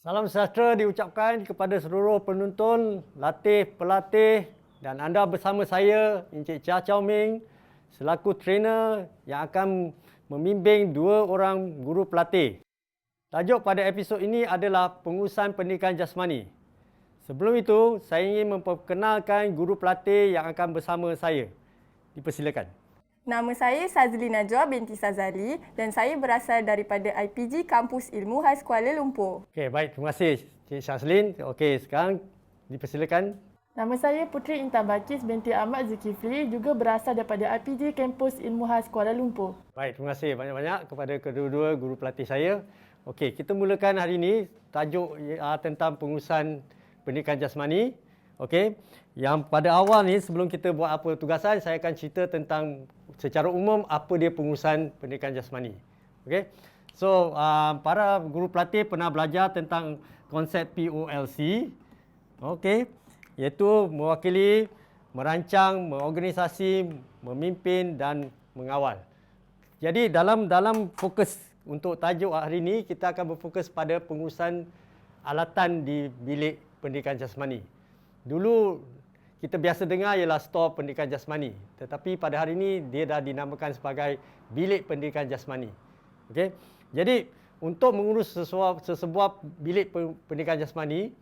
Salam sejahtera diucapkan kepada seluruh penonton, latih, pelatih dan anda bersama saya, Encik Chia Chow Ming, selaku trainer yang akan membimbing dua orang guru pelatih. Tajuk pada episod ini adalah pengurusan pendidikan jasmani. Sebelum itu, saya ingin memperkenalkan guru pelatih yang akan bersama saya. Dipersilakan. Nama saya Sazli Najwa binti Sazali dan saya berasal daripada IPG Kampus Ilmu Khas Kuala Lumpur. Okey, baik. Terima kasih Cik Syazlin. Okey, sekarang dipersilakan. Nama saya Putri Intan Bakis binti Ahmad Zulkifli, juga berasal daripada IPG Kampus Ilmu Khas Kuala Lumpur. Baik, terima kasih banyak-banyak kepada kedua-dua guru pelatih saya. Okey, kita mulakan hari ini tajuk tentang pengurusan pendidikan jasmani. Okey, yang pada awal ni sebelum kita buat apa tugasan, saya akan cerita tentang secara umum apa dia pengurusan pendidikan jasmani. Okey. So, para guru pelatih pernah belajar tentang konsep POLC. Okey, iaitu mewakili, merancang, mengorganisasi, memimpin dan mengawal. Jadi dalam fokus untuk tajuk hari ini, kita akan berfokus pada pengurusan alatan di bilik pendidikan jasmani. Dulu kita biasa dengar ialah stor pendidikan jasmani, tetapi pada hari ini dia dah dinamakan sebagai bilik pendidikan jasmani. Okey. Jadi untuk mengurus sesebuah bilik pendidikan jasmani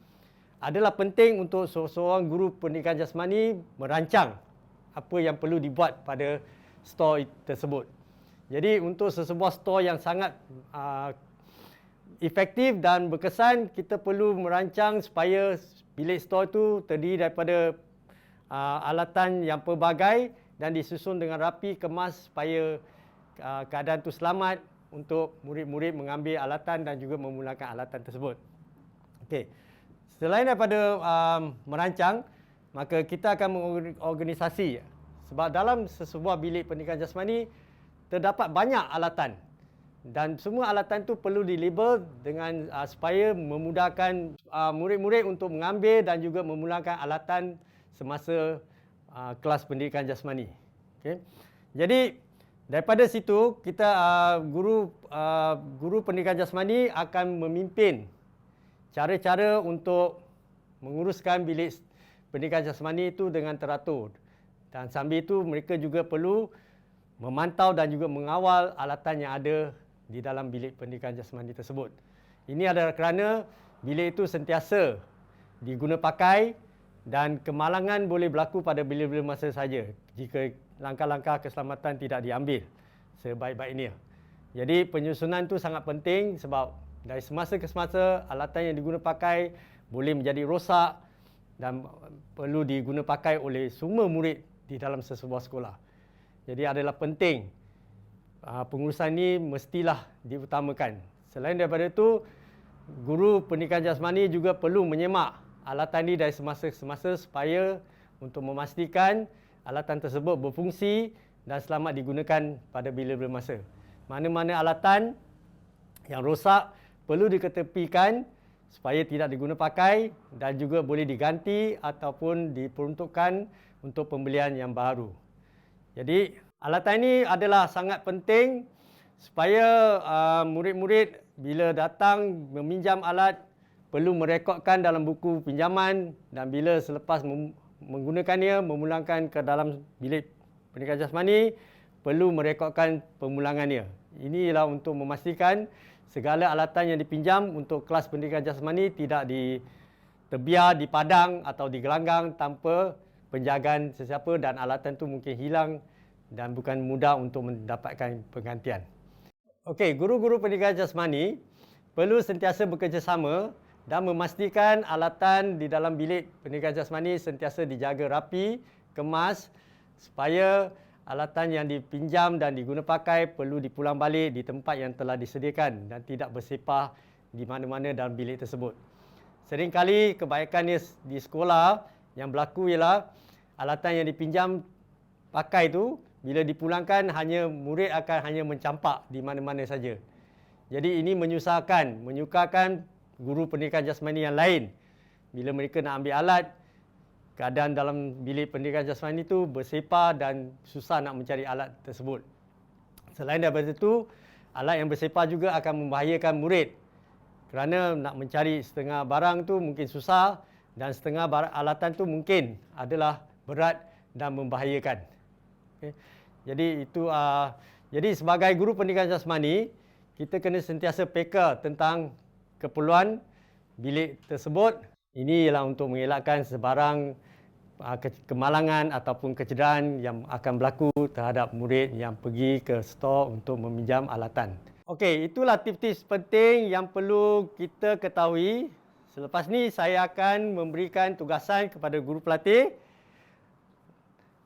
adalah penting untuk seorang guru pendidikan jasmani merancang apa yang perlu dibuat pada stor tersebut. Jadi untuk sesebuah stor yang sangat efektif dan berkesan, kita perlu merancang supaya bilik stor itu terdiri daripada alatan yang pelbagai dan disusun dengan rapi, kemas supaya keadaan itu selamat untuk murid-murid mengambil alatan dan juga menggunakan alatan tersebut. Okey. Selain daripada merancang, maka kita akan mengorganisasi. Sebab dalam sesebuah bilik pendidikan jasmani terdapat banyak alatan. Dan semua alatan itu perlu dilabel dengan supaya memudahkan murid-murid untuk mengambil dan juga menggunakan alatan semasa kelas pendidikan jasmani. Okay. Jadi daripada situ kita guru pendidikan jasmani akan memimpin cara-cara untuk menguruskan bilik pendidikan jasmani itu dengan teratur. Dan sambil itu mereka juga perlu memantau dan juga mengawal alatan yang ada di dalam bilik pendidikan jasmani tersebut. Ini adalah kerana bilik itu sentiasa diguna pakai dan kemalangan boleh berlaku pada bila-bila masa saja jika langkah-langkah keselamatan tidak diambil sebaik-baiknya. Jadi penyusunan itu sangat penting sebab dari semasa ke semasa alatan yang diguna pakai boleh menjadi rosak dan perlu diguna pakai oleh semua murid di dalam sesebuah sekolah. Jadi adalah penting pengurusan ini mestilah diutamakan. Selain daripada itu, guru pendidikan jasmani juga perlu menyemak alatan ini dari semasa ke semasa supaya untuk memastikan alatan tersebut berfungsi dan selamat digunakan pada bila-bila masa. Mana-mana alatan yang rosak perlu diketepikan supaya tidak diguna pakai dan juga boleh diganti ataupun diperuntukkan untuk pembelian yang baru. Jadi alatan ini adalah sangat penting supaya murid-murid bila datang meminjam alat perlu merekodkan dalam buku pinjaman dan bila selepas menggunakannya memulangkan ke dalam bilik pendidikan jasmani perlu merekodkan pemulangannya. Ini ialah untuk memastikan segala alatan yang dipinjam untuk kelas pendidikan jasmani tidak terbiar di padang atau di gelanggang tanpa penjagaan sesiapa dan alatan itu mungkin hilang dan bukan mudah untuk mendapatkan penggantian. Okey, guru-guru pendidikan jasmani perlu sentiasa bekerjasama dan memastikan alatan di dalam bilik pendidikan jasmani sentiasa dijaga rapi, kemas supaya alatan yang dipinjam dan diguna pakai perlu dipulang balik di tempat yang telah disediakan dan tidak bersepah di mana-mana dalam bilik tersebut. Seringkali kebaikannya di sekolah yang berlaku ialah alatan yang dipinjam pakai itu bila dipulangkan murid akan hanya mencampak di mana-mana saja. Jadi ini menyukarkan guru pendidikan jasmani yang lain. Bila mereka nak ambil alat, keadaan dalam bilik pendidikan jasmani itu bersepah dan susah nak mencari alat tersebut. Selain daripada itu, alat yang bersepah juga akan membahayakan murid Kerana nak mencari setengah barang tu mungkin susah dan setengah alatan tu mungkin adalah berat dan membahayakan. Okay. Jadi sebagai guru pendidikan jasmani, kita kena sentiasa peka tentang keperluan bilik tersebut. Ini ialah untuk mengelakkan sebarang kemalangan ataupun kecederaan yang akan berlaku terhadap murid yang pergi ke stor untuk meminjam alatan. Okey, itulah tips-tips penting yang perlu kita ketahui. Selepas ni saya akan memberikan tugasan kepada guru pelatih.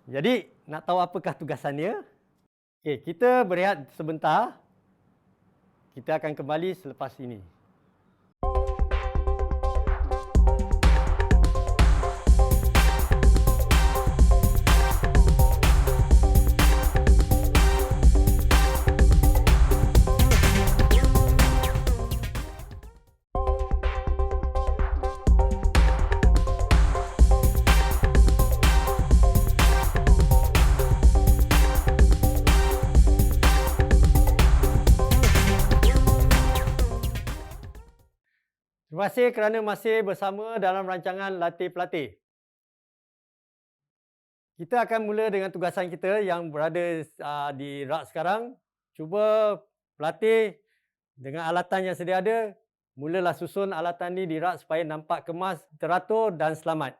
Jadi, nak tahu apakah tugasannya? Okey, kita berehat sebentar. Kita akan kembali selepas ini. Terima kasih kerana masih bersama dalam rancangan Latih Pelatih. Kita akan mula dengan tugasan kita yang berada di rak sekarang. Cuba pelatih dengan alatan yang sedia ada, mulalah susun alatan ni di rak supaya nampak kemas, teratur dan selamat.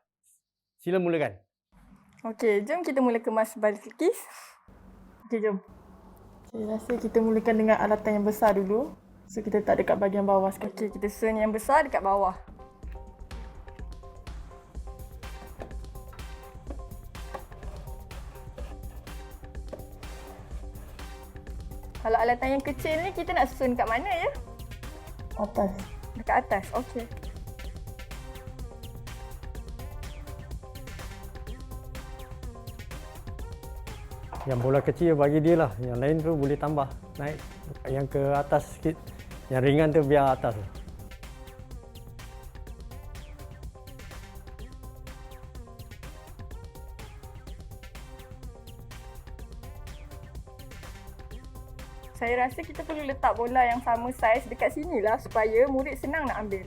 Sila mulakan. Okey, jom kita mula kemas balikis. Okey, jom. Saya rasa kita mulakan dengan alatan yang besar dulu. So, kita letak dekat bahagian bawah sekali. Okey, kita susun yang besar dekat bawah. Kalau alatan yang kecil ni kita nak susun kat mana ya? Atas. Dekat atas. Okey. Yang bola kecil bagi dia lah. Yang lain tu boleh tambah. Naik yang ke atas sikit. Yang ringan tu biar atas. Saya rasa kita perlu letak bola yang sama saiz dekat sini lah supaya murid senang nak ambil.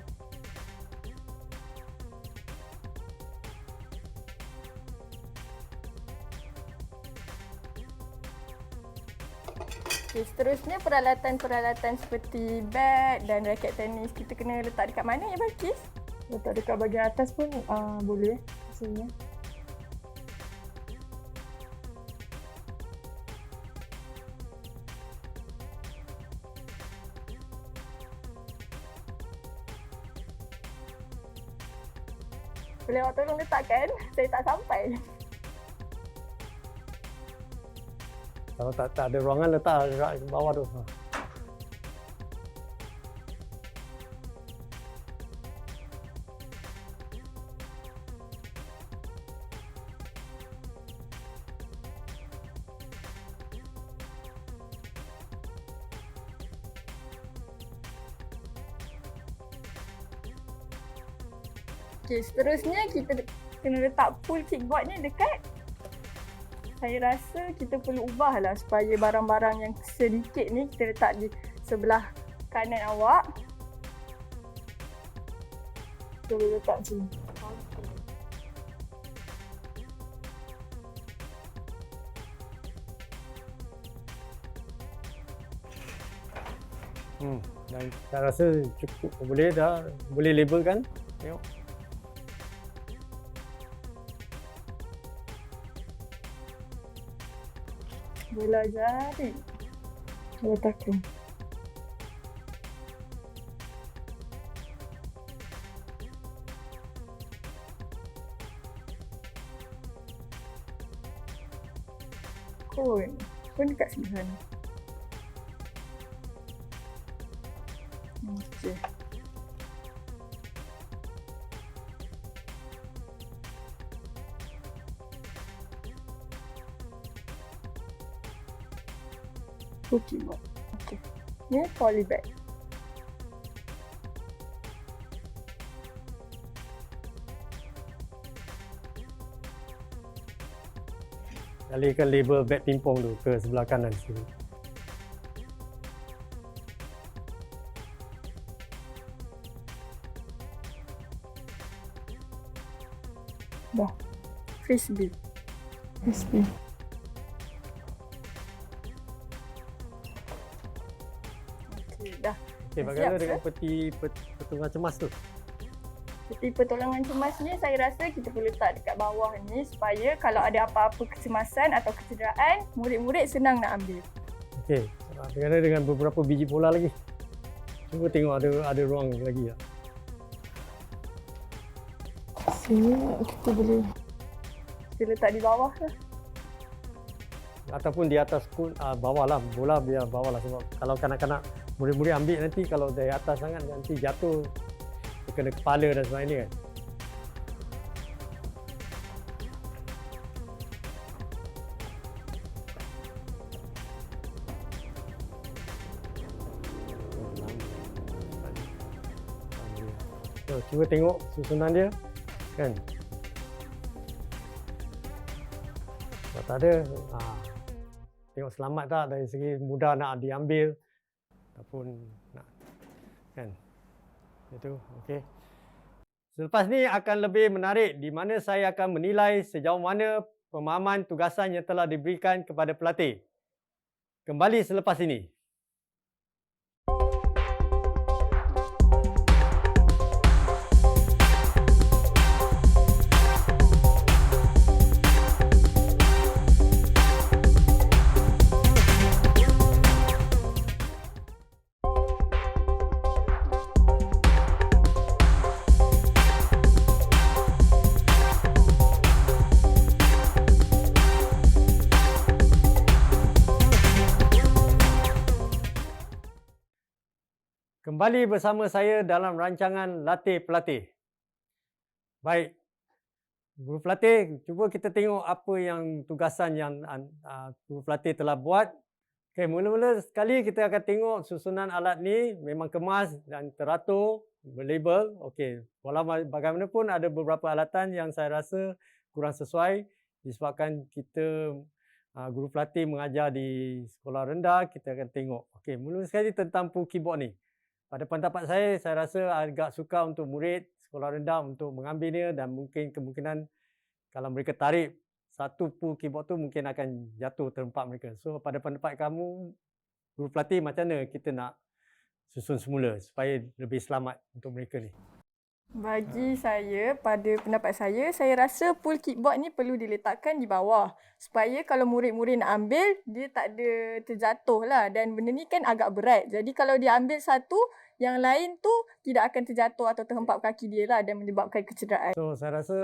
Okay, seterusnya peralatan-peralatan seperti bat dan raket tenis kita kena letak dekat mana ya Balkis? Letak dekat bahagian atas pun boleh. Sini. Boleh awak tolong letakkan? Saya tak sampai. Kalau tak ada ruangan, letak rak ke bawah tu. Okey, seterusnya kita kena letak full kickboard ni dekat. Saya rasa kita perlu ubahlah supaya barang-barang yang sedikit ni kita letak di sebelah kanan awak. Kita boleh letak sini. Dan saya rasa cukup boleh dah. Boleh labelkan. Tengok. Bola jari. Bola takraw. Pun dekat sebelah sana. Okey. Kickboard. Okey. Ni polybag. Alihkan label bat pingpong tu ke sebelah kanan sini. Dah. Frisbee. Crispy. Okey, dah. Okey, Dah bagaimana siap, dengan pertolongan cemas tu? Peti pertolongan cemas ni saya rasa kita perlu letak dekat bawah ni supaya kalau ada apa-apa kecemasan atau kecederaan, murid-murid senang nak ambil. Okey, bagaimana dengan beberapa biji bola lagi? Cuba tengok ada ruang lagi tak? Sini kita boleh. Kita letak di bawah lah. Ataupun di atas bawah lah, bola biar bawah lah, sebab kalau kanak-kanak murid-murid ambil nanti kalau dari atas sangat nanti jatuh dia kena kepala dan sebagainya kan. So, cuba tengok susunan dia kan. Kalau tak ada, tengok selamat tak dari segi mudah nak diambil ataupun nak kan. Itu okey. Selepas ni akan lebih menarik di mana saya akan menilai sejauh mana pemahaman tugasan yang telah diberikan kepada pelatih. Kembali selepas ini. Kembali bersama saya dalam rancangan Latih Pelatih. Baik, guru pelatih, cuba kita tengok apa yang tugasan yang guru pelatih telah buat. Okey, mula-mula sekali kita akan tengok susunan alat ni memang kemas dan teratur, berlabel. Okey, walau bagaimanapun ada beberapa alatan yang saya rasa kurang sesuai disebabkan kita guru pelatih mengajar di sekolah rendah, kita akan tengok. Okey, mula sekali tentang pool keyboard ni. Pada pendapat saya rasa agak sukar untuk murid sekolah rendah untuk mengambilnya dan mungkin kemungkinan kalau mereka tarik satu pool keyboard tu mungkin akan jatuh terempat mereka. So pada pendapat kamu, guru pelatih, macam mana kita nak susun semula supaya lebih selamat untuk mereka ni? Bagi saya, pada pendapat saya rasa pool kickboard ni perlu diletakkan di bawah. Supaya kalau murid-murid nak ambil, dia tak ada terjatuh lah. Dan benda ni kan agak berat. Jadi kalau dia ambil satu, yang lain tu tidak akan terjatuh atau terhempap kaki dia lah dan menyebabkan kecederaan. So saya rasa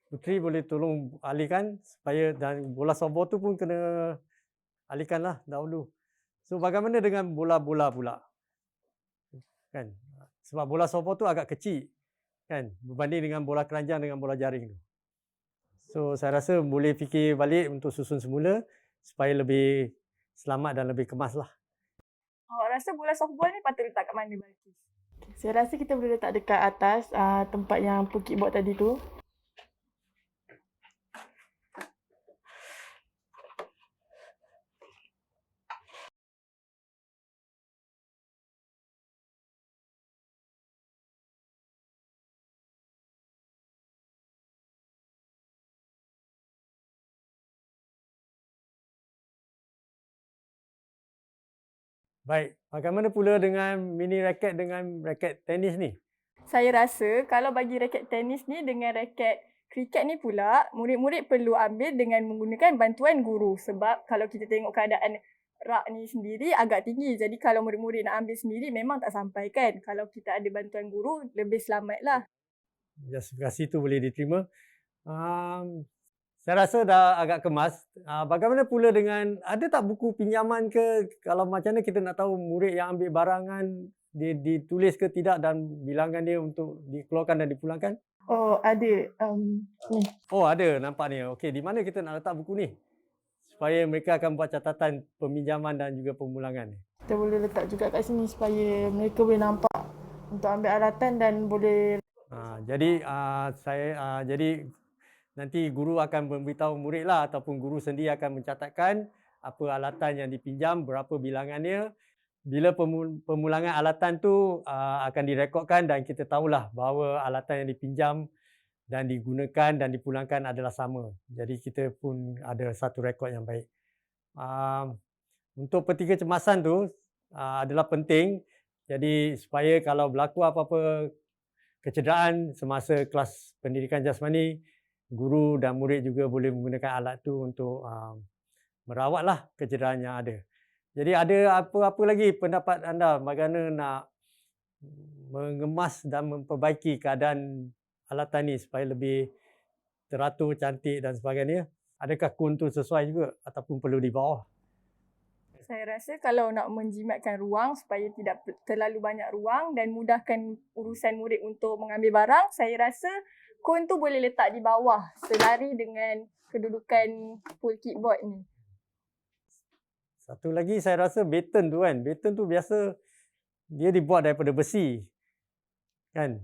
Puteri boleh tolong alihkan supaya, dan bola softball tu pun kena alihkan lah dahulu. So bagaimana dengan bola-bola pula? Kan? Sebab bola softball tu agak kecil kan berbanding dengan bola keranjang dengan bola jaring tu. So saya rasa boleh fikir balik untuk susun semula supaya lebih selamat dan lebih kemas lah. Awak rasa bola softball ni patut letak kat mana, Balkis? Saya rasa kita boleh letak dekat atas tempat yang pool kickboard tadi tu. Baik, bagaimana pula dengan mini raket dengan raket tenis ni? Saya rasa kalau bagi raket tenis ni dengan raket kriket ni pula, murid-murid perlu ambil dengan menggunakan bantuan guru. Sebab kalau kita tengok keadaan rak ni sendiri agak tinggi. Jadi kalau murid-murid nak ambil sendiri memang tak sampai kan. Kalau kita ada bantuan guru, lebih selamat lah. Justifikasi tu boleh diterima. Saya rasa dah agak kemas. Bagaimana pula dengan, ada tak buku pinjaman ke? Kalau macam mana kita nak tahu murid yang ambil barangan ditulis ke tidak dan bilangan dia untuk dikeluarkan dan dipulangkan? Oh, ada. Ni. Oh, ada, nampak ni. Okey, di mana kita nak letak buku ni? Supaya mereka akan buat catatan peminjaman dan juga pemulangan. Kita boleh letak juga kat sini supaya mereka boleh nampak untuk ambil alatan dan boleh. Jadi nanti guru akan memberitahu murid lah ataupun guru sendiri akan mencatatkan apa alatan yang dipinjam, berapa bilangannya. Bila pemulangan alatan tu akan direkodkan dan kita tahulah bahawa alatan yang dipinjam dan digunakan dan dipulangkan adalah sama. Jadi kita pun ada satu rekod yang baik. Untuk peti kecemasan tu adalah penting. Jadi supaya kalau berlaku apa-apa kecederaan semasa kelas pendidikan jasmani, guru dan murid juga boleh menggunakan alat tu untuk merawatlah kecederaan yang ada. Jadi ada apa-apa lagi pendapat anda bagaimana nak mengemas dan memperbaiki keadaan alatan ni supaya lebih teratur, cantik dan sebagainya? Adakah kun tu sesuai juga ataupun perlu di bawah? Saya rasa kalau nak menjimatkan ruang supaya tidak terlalu banyak ruang dan mudahkan urusan murid untuk mengambil barang, saya rasa kon tu boleh letak di bawah selari dengan kedudukan pool kickboard ni. Satu lagi saya rasa baton tu kan. Baton tu biasa dia dibuat daripada besi. Kan?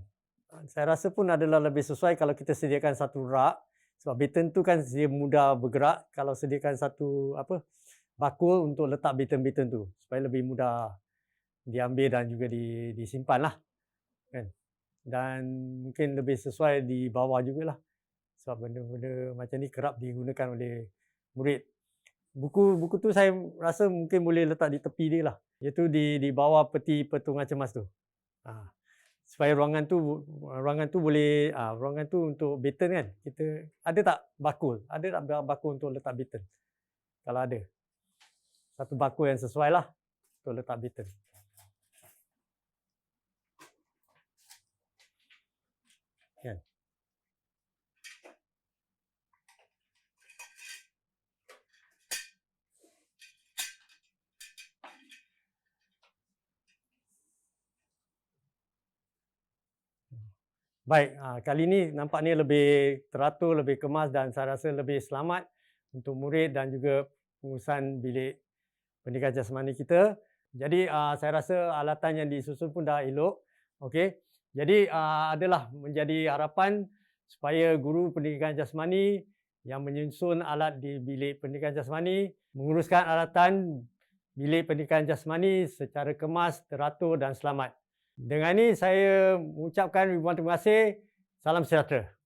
Saya rasa pun adalah lebih sesuai kalau kita sediakan satu rak. Sebab baton tu kan dia mudah bergerak. Kalau sediakan satu bakul untuk letak baton-baton tu supaya lebih mudah diambil dan juga disimpan lah. Kan? Dan mungkin lebih sesuai di bawah jugalah. Sebab benda-benda macam ni kerap digunakan oleh murid. Buku tu saya rasa mungkin boleh letak di tepi dia lah. Iaitu di bawah peti pertungan cemas tu. Supaya ruangan tu boleh, ruangan tu untuk baton kan. Kita ada tak bakul? Ada tak bakul untuk letak baton? Kalau ada. Satu bakul yang sesuai lah untuk letak baton. Kan? Baik, kali ini nampaknya lebih teratur, lebih kemas dan saya rasa lebih selamat untuk murid dan juga pengurusan bilik pendidikan jasmani kita. Jadi saya rasa alatan yang disusun pun dah elok. Okey. Jadi adalah menjadi harapan supaya guru pendidikan jasmani yang menyusun alat di bilik pendidikan jasmani menguruskan alatan bilik pendidikan jasmani secara kemas, teratur dan selamat. Dengan ini saya mengucapkan ribuan terima kasih. Salam sejahtera.